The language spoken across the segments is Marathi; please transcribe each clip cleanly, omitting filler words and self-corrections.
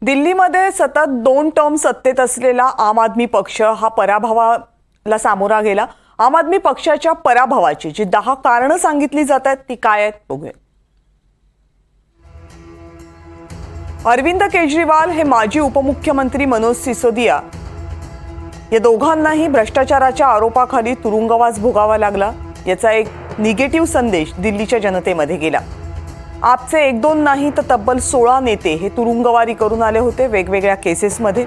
दिल्लीमध्ये सतत 2 टर्म सत्तेत असलेला आम आदमी पक्ष हा पराभवाला सामोरा गेला। आम आदमी पक्षाच्या पराभवाची जी 10 कारणं सांगितली जात आहेत ती काय आहेत बघूया। अरविंद केजरीवाल हे माजी उपमुख्यमंत्री मनोज सिसोदिया या दोघांनाही भ्रष्टाचाराच्या आरोपाखाली तुरुंगवास भोगावा लागला। याचा एक निगेटिव्ह संदेश दिल्लीच्या जनतेमध्ये गेला। आपचे 1-2 नाही तर तब्बल 16 नेते हे तुरुंगवारी करून आले होते वेगवेगळ्या केसेसमध्ये।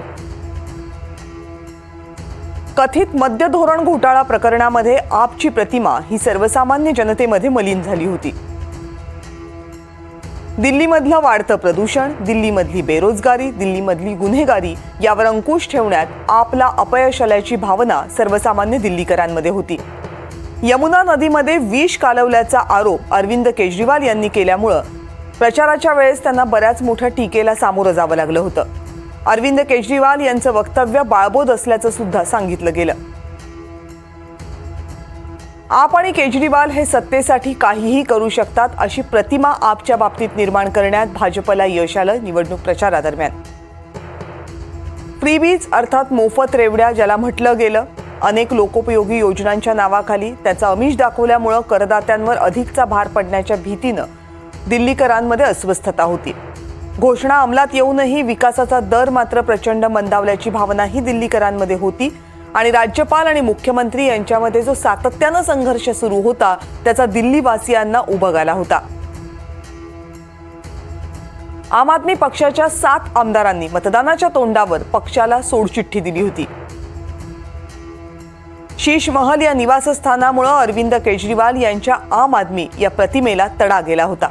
कथित मद्य धोरण घोटाळा प्रकरणामध्ये आपची प्रतिमा ही सर्वसामान्य जनतेमध्ये मलिन झाली होती। दिल्लीमधलं वाढतं प्रदूषण, दिल्लीमधली बेरोजगारी, दिल्लीमधली गुन्हेगारी यावर अंकुश ठेवण्यात आपला अपयश आल्याची भावना सर्वसामान्य दिल्लीकरांमध्ये होती। यमुना नदीमध्ये विष कालवल्याचा आरोप अरविंद केजरीवाल यांनी केल्यामुळे प्रचाराच्या वेळेस त्यांना बऱ्याच मोठ्या टीकेला सामोरं जावं लागलं होतं। अरविंद केजरीवाल यांचं वक्तव्य बाळबोध असल्याचं सुद्धा सांगितलं गेलं। आप आणि केजरीवाल हे सत्तेसाठी काहीही करू शकतात अशी प्रतिमा आपच्या बाबतीत निर्माण करण्यात भाजपला यश आलं। निवडणूक प्रचारादरम्यान फ्रीबीज अर्थात मोफत रेवड्या ज्याला म्हटलं गेलं, अनेक लोकोपयोगी योजनांच्या नावाखाली त्याचा आमिष दाखवल्यामुळे करदात्यांवर अधिकचा भार पडण्याच्या भीतीनं दिल्लीकरांमध्ये अस्वस्थता होती। घोषणा अंमलात येऊनही विकासाचा दर मात्र प्रचंड मंदावल्याची भावनाही दिल्लीकरांमध्ये होती आणि राज्यपाल आणि मुख्यमंत्री यांच्यामध्ये जो सातत्यानं संघर्ष सुरू होता त्याचा दिल्लीवासियांना उबग आला होता। आम आदमी पक्षाच्या 7 आमदारांनी मतदानाच्या तोंडावर पक्षाला सोडचिठ्ठी दिली होती। शीश महल या निवासस्थानामुळे अरविंद केजरीवाल यांच्या आम आदमी या प्रतिमेला तडा गेला होता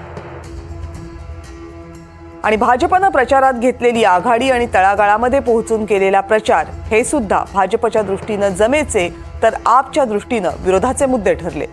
आणि भाजपनं प्रचारात घेतलेली आघाडी आणि तळागाळामध्ये पोहोचून केलेला प्रचार हे सुद्धा भाजपच्या दृष्टीनं जमेचे तर आपच्या दृष्टीनं विरोधाचे मुद्दे ठरले।